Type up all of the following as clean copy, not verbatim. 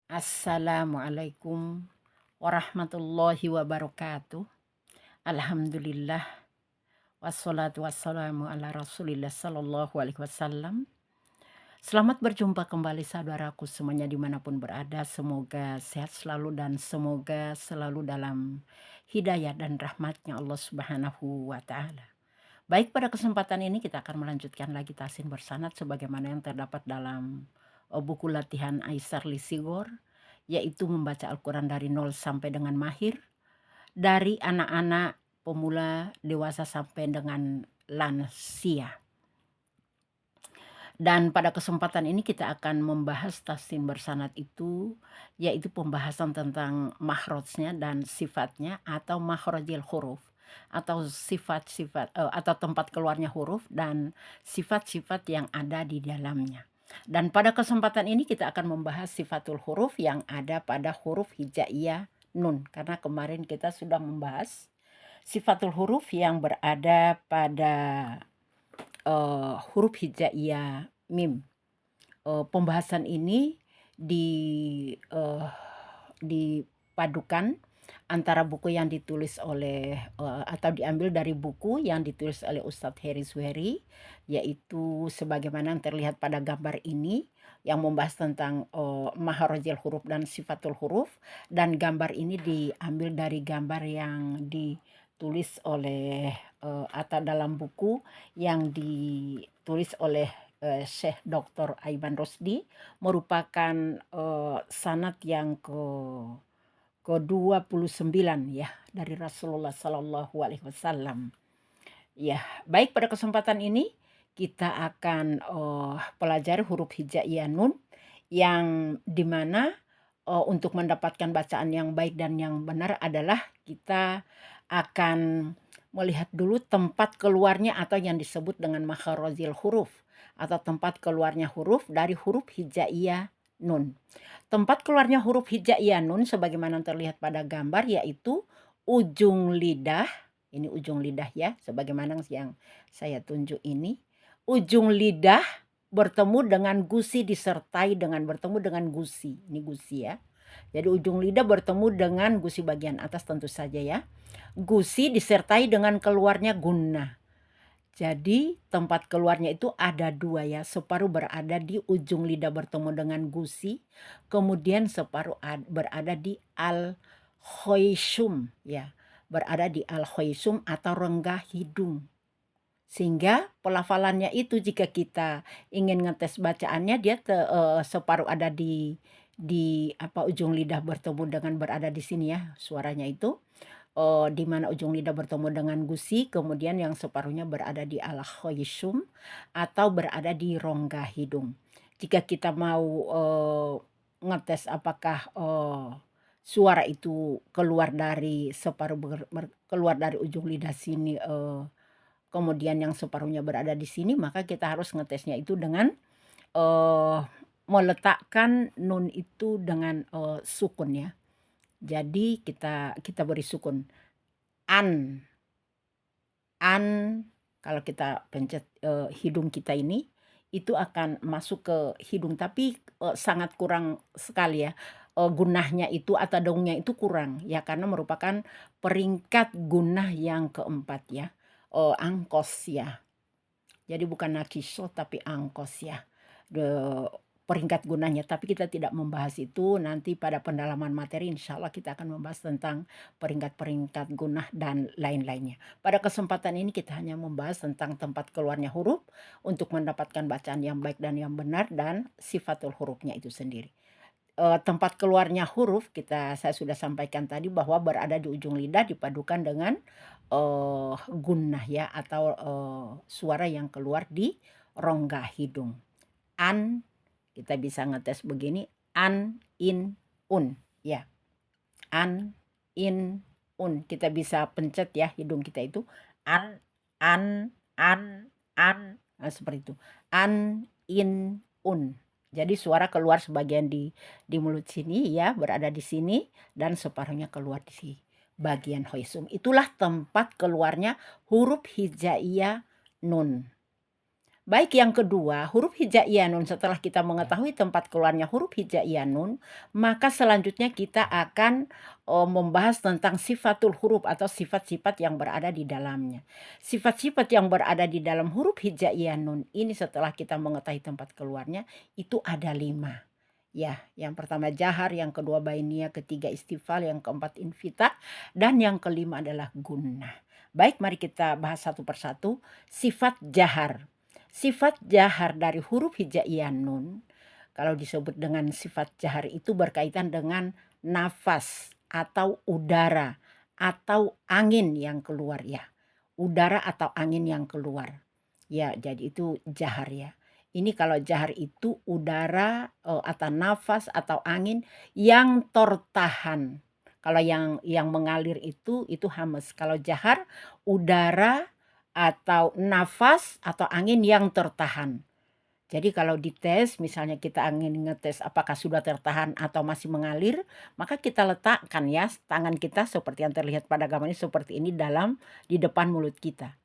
Assalamualaikum warahmatullahi wabarakatuh. Alhamdulillah wassalatu wassalamu ala Rasulillah sallallahu alaihi wasallam. Selamat berjumpa kembali saudaraku semuanya dimanapun berada. Semoga sehat selalu dan semoga selalu dalam hidayah dan rahmatnya Allah Subhanahu wa Ta'ala. Baik, pada kesempatan ini kita akan melanjutkan lagi tahsin bersanad sebagaimana yang terdapat dalam buku latihan Aisar Lisigor, yaitu membaca Al-Quran dari nol sampai dengan mahir, dari anak-anak, pemula, dewasa sampai dengan lansia. Dan pada kesempatan ini kita akan membahas tahsin bersanad itu, yaitu pembahasan tentang makhrajnya dan sifatnya atau makhrajil huruf, atau sifat-sifat atau tempat keluarnya huruf dan sifat-sifat yang ada di dalamnya. Dan pada kesempatan ini kita akan membahas sifatul huruf yang ada pada huruf hijaiyah nun, karena kemarin kita sudah membahas sifatul huruf yang berada pada huruf hijaiyah mim. Pembahasan ini dipadukan antara buku yang ditulis oleh atau diambil dari buku yang ditulis oleh Ustadz Heri Suheri, yaitu sebagaimana yang terlihat pada gambar ini, yang membahas tentang makhrajil huruf dan sifatul huruf, dan gambar ini diambil dari gambar yang ditulis oleh atau dalam buku yang ditulis oleh Syekh Dr. Aiman Rosdi, merupakan sanad yang ke-29 ya dari Rasulullah Sallallahu Alaihi Wasallam. Ya, baik, pada kesempatan ini kita akan pelajari huruf hijaiyah nun, yang dimana untuk mendapatkan bacaan yang baik dan yang benar adalah kita akan melihat dulu tempat keluarnya atau yang disebut dengan makhrajil huruf, atau tempat keluarnya huruf dari huruf hijaiyah nun. Tempat keluarnya huruf hijaiyah nun sebagaimana terlihat pada gambar yaitu ujung lidah. Ini ujung lidah ya, sebagaimana yang saya tunjuk ini. Ujung lidah bertemu dengan gusi disertai dengan bertemu dengan gusi. Ini gusi ya. Jadi ujung lidah bertemu dengan gusi bagian atas tentu saja ya. Gusi disertai dengan keluarnya gunnah. Jadi tempat keluarnya itu ada dua ya, separuh berada di ujung lidah bertemu dengan gusi, kemudian separuh berada di al-khoisum ya, berada di al-khoisum atau rongga hidung. Sehingga pelafalannya itu jika kita ingin ngetes bacaannya dia separuh ada di ujung lidah bertemu dengan berada di sini ya, suaranya itu. Di mana ujung lidah bertemu dengan gusi, kemudian yang separuhnya berada di al-khoisum atau berada di rongga hidung. Jika kita mau ngetes apakah suara itu keluar dari separuh keluar dari ujung lidah sini, kemudian yang separuhnya berada di sini, maka kita harus ngetesnya itu dengan meletakkan nun itu dengan sukun ya. Jadi kita beri sukun an kalau kita pencet hidung kita ini itu akan masuk ke hidung, tapi sangat kurang sekali ya. Gunnahnya itu atau daungnya itu kurang ya, karena merupakan peringkat gunnah yang keempat ya. Angkos ya. Jadi bukan nakiso tapi angkos ya. Peringkat gunanya, tapi kita tidak membahas itu. Nanti pada pendalaman materi insya Allah kita akan membahas tentang peringkat-peringkat gunah dan lain-lainnya. Pada kesempatan ini kita hanya membahas tentang tempat keluarnya huruf untuk mendapatkan bacaan yang baik dan yang benar dan sifatul hurufnya itu sendiri. Tempat keluarnya huruf saya sudah sampaikan tadi bahwa berada di ujung lidah dipadukan dengan gunnah ya, atau suara yang keluar di rongga hidung. An, kita bisa ngetes begini, an, in, un ya. An, in, un. Kita bisa pencet ya hidung kita itu an, nah, seperti itu. An, in, un. Jadi suara keluar sebagian di mulut sini ya, berada di sini, dan separuhnya keluar di bagian khoisum. Itulah tempat keluarnya huruf hijaiyah nun. Baik, yang kedua, huruf hijaiyah nun. Setelah kita mengetahui tempat keluarnya huruf hijaiyah nun, maka selanjutnya kita akan membahas tentang sifatul huruf atau sifat-sifat yang berada di dalamnya. Sifat-sifat yang berada di dalam huruf hijaiyah nun ini setelah kita mengetahui tempat keluarnya itu ada 5. Ya, yang pertama jahar, yang kedua bainiyah, ketiga istifal, yang keempat infitah, dan yang kelima adalah gunnah. Baik, mari kita bahas satu persatu. Sifat jahar. Sifat jahar dari huruf hijaiyah nun, kalau disebut dengan sifat jahar itu berkaitan dengan nafas atau udara atau angin yang keluar ya. Udara atau angin yang keluar. Ya, jadi itu jahar ya. Ini kalau jahar itu udara atau nafas atau angin yang tertahan. Kalau yang mengalir itu hamas. Kalau jahar udara atau nafas atau angin yang tertahan. Jadi kalau dites, misalnya kita ingin ngetes apakah sudah tertahan atau masih mengalir, maka kita letakkan ya tangan kita seperti yang terlihat pada gambar ini seperti ini di depan mulut kita.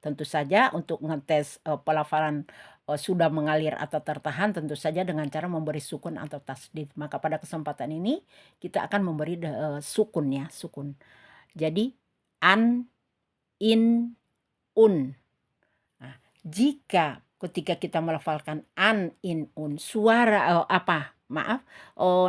Tentu saja untuk ngetes pelafalan sudah mengalir atau tertahan tentu saja dengan cara memberi sukun atau tasdid. Maka pada kesempatan ini kita akan memberi sukun ya, sukun. Jadi an, in, un. Nah, jika ketika kita melafalkan an, in, un, suara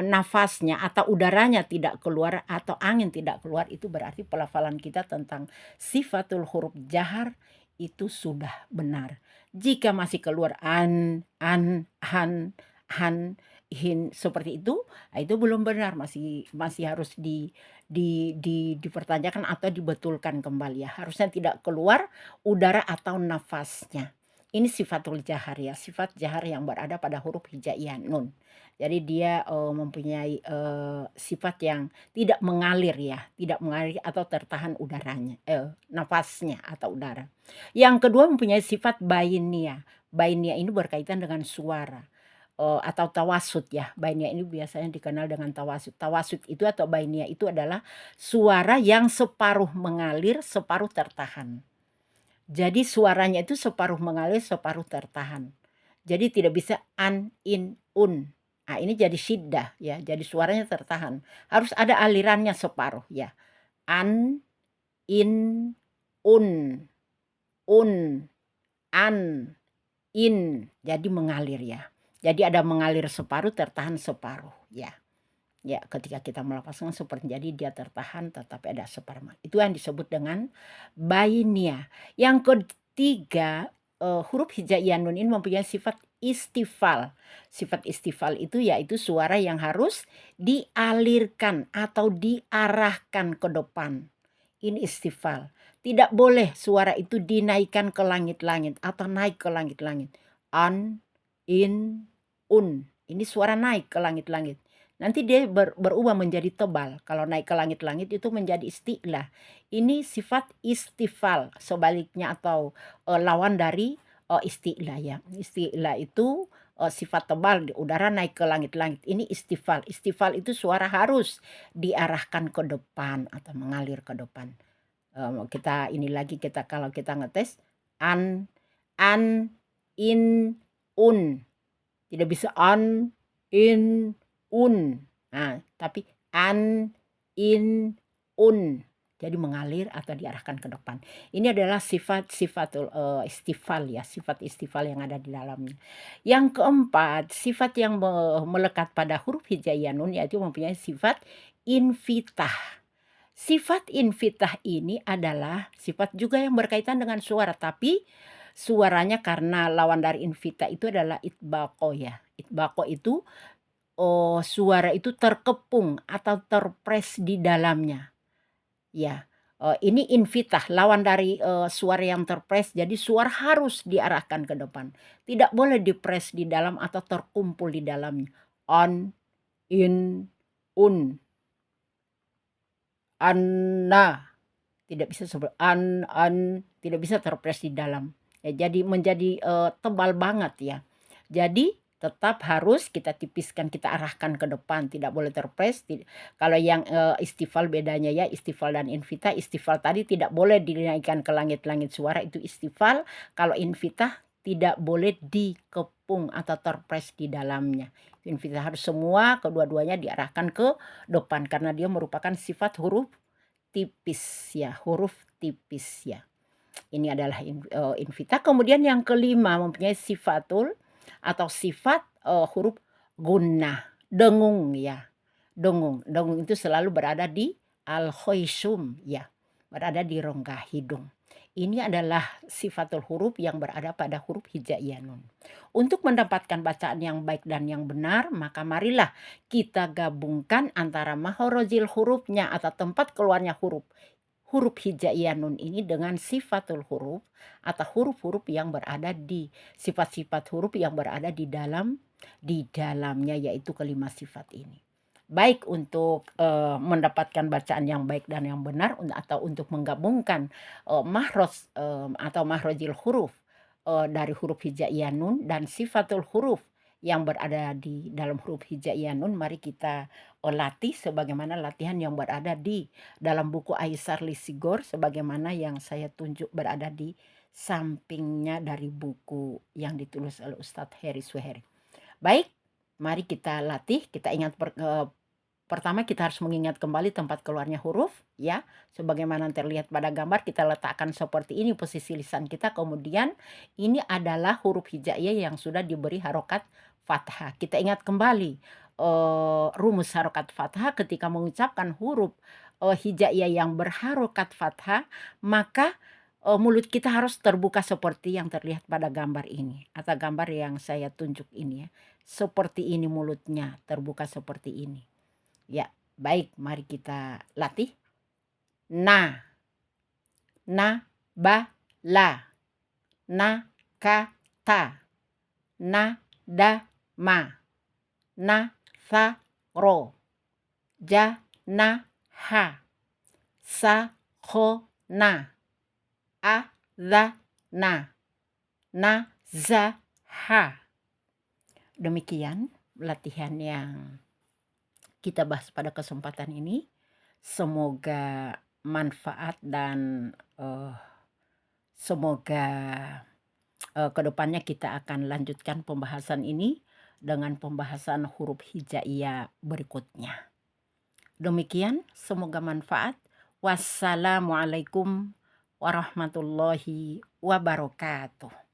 nafasnya atau udaranya tidak keluar atau angin tidak keluar, itu berarti pelafalan kita tentang sifatul huruf jahar itu sudah benar. Jika masih keluar an, han, hin seperti itu belum benar, masih harus dipertanyakan atau dibetulkan kembali ya. Harusnya tidak keluar udara atau nafasnya. Ini sifatul jahar ya, sifat jahar yang berada pada huruf hijaiyah nun. Jadi dia mempunyai sifat yang tidak mengalir ya, tidak mengalir atau tertahan udaranya, nafasnya atau udara. Yang kedua mempunyai sifat bainiyah. Bainiyah ini berkaitan dengan suara atau tawasud ya. Bainiyah ini biasanya dikenal dengan tawasud. Tawasud itu atau bainiyah itu adalah suara yang separuh mengalir, separuh tertahan. Jadi suaranya itu separuh mengalir, separuh tertahan. Jadi tidak bisa an, in, un. Nah, ini jadi syiddah ya. Jadi suaranya tertahan. Harus ada alirannya separuh ya. An, in, un, an, in. Jadi mengalir ya. Jadi ada mengalir separuh, tertahan separuh ya. Ya, ketika kita melafazkan seperti jadi dia tertahan tetapi ada separuh. Itu yang disebut dengan bainiyah. Yang ketiga, huruf hijaiyah nun ini mempunyai sifat istifal. Sifat istifal itu yaitu suara yang harus dialirkan atau diarahkan ke depan. Ini istifal. Tidak boleh suara itu dinaikkan ke langit-langit atau naik ke langit-langit. An, in, un. Ini suara naik ke langit-langit. Nanti dia berubah menjadi tebal. Kalau naik ke langit-langit itu menjadi isti'lah. Ini sifat istifal. Sebaliknya atau lawan dari isti'lah ya. Isti'lah itu sifat tebal. Udara naik ke langit-langit. Ini istifal. Istifal itu suara harus diarahkan ke depan atau mengalir ke depan. Kita ini lagi kalau kita ngetes. An, in, un. Tidak bisa an, in, un. Nah, tapi an, in, un. Jadi mengalir atau diarahkan ke depan. Ini adalah sifatul istifal ya, sifat istifal yang ada di dalamnya. Yang keempat, sifat yang melekat pada huruf hijaiyah nun yaitu mempunyai sifat infitah. Sifat infitah ini adalah sifat juga yang berkaitan dengan suara, tapi suaranya karena lawan dari infitah itu adalah itbaqo ya. Itbaqo itu suara itu terkepung atau terpres di dalamnya. Ya, ini infitah, lawan dari suara yang terpres. Jadi suara harus diarahkan ke depan. Tidak boleh dipres di dalam atau terkumpul di dalamnya. An, in, un. Anna. Tidak bisa seperti an, tidak bisa terpres di dalam. Ya, jadi menjadi tebal banget ya. Jadi tetap harus kita tipiskan, kita arahkan ke depan, tidak boleh terpres. Kalau yang istifal bedanya ya, istifal dan infitah. Istifal tadi tidak boleh dinaikkan ke langit-langit suara, itu istifal. Kalau infitah tidak boleh dikepung atau terpres di dalamnya. Invita harus semua kedua-duanya diarahkan ke depan karena dia merupakan sifat huruf tipis ya, huruf tipis ya. Ini adalah invita. Kemudian yang kelima mempunyai sifatul atau sifat huruf gunnah, dengung ya. Dengung. Dengung itu selalu berada di al-khaysum ya, berada di rongga hidung. Ini adalah sifatul huruf yang berada pada huruf hijaiyah nun. Untuk mendapatkan bacaan yang baik dan yang benar, maka marilah kita gabungkan antara mahrajil hurufnya atau tempat keluarnya huruf hijaiyah nun ini dengan sifatul huruf atau huruf-huruf yang berada di sifat-sifat huruf yang berada di dalamnya, yaitu kelima sifat ini. Baik untuk mendapatkan bacaan yang baik dan yang benar atau untuk menggabungkan mahraj atau mahrajil huruf dari huruf hijaiyah nun dan sifatul huruf yang berada di dalam huruf hijaiyah nun, mari kita latih sebagaimana latihan yang berada di dalam buku Aisar Lisigor sebagaimana yang saya tunjuk berada di sampingnya dari buku yang ditulis oleh Ustadz Heri Suheri. Baik, mari kita latih, kita ingat pertama kita harus mengingat kembali tempat keluarnya huruf ya. Sebagaimana terlihat pada gambar, kita letakkan seperti ini posisi lisan kita. Kemudian ini adalah huruf hijaiyah yang sudah diberi harokat fathah. Kita ingat kembali rumus harokat fathah ketika mengucapkan huruf hijaiyah yang berharokat fathah, maka mulut kita harus terbuka seperti yang terlihat pada gambar ini atau gambar yang saya tunjuk ini ya. Seperti ini mulutnya, terbuka seperti ini. Ya, baik, mari kita latih. Na, ba, la, na, ka, ta, na, da, ma, na, sa, ro, ja, na, ha, sa, ho, na, a, za, na, za, ha. Demikian latihan yang kita bahas pada kesempatan ini. Semoga manfaat dan semoga kedepannya kita akan lanjutkan pembahasan ini dengan pembahasan huruf hijaiyah berikutnya. Demikian, semoga manfaat. Wassalamualaikum warahmatullahi wabarakatuh.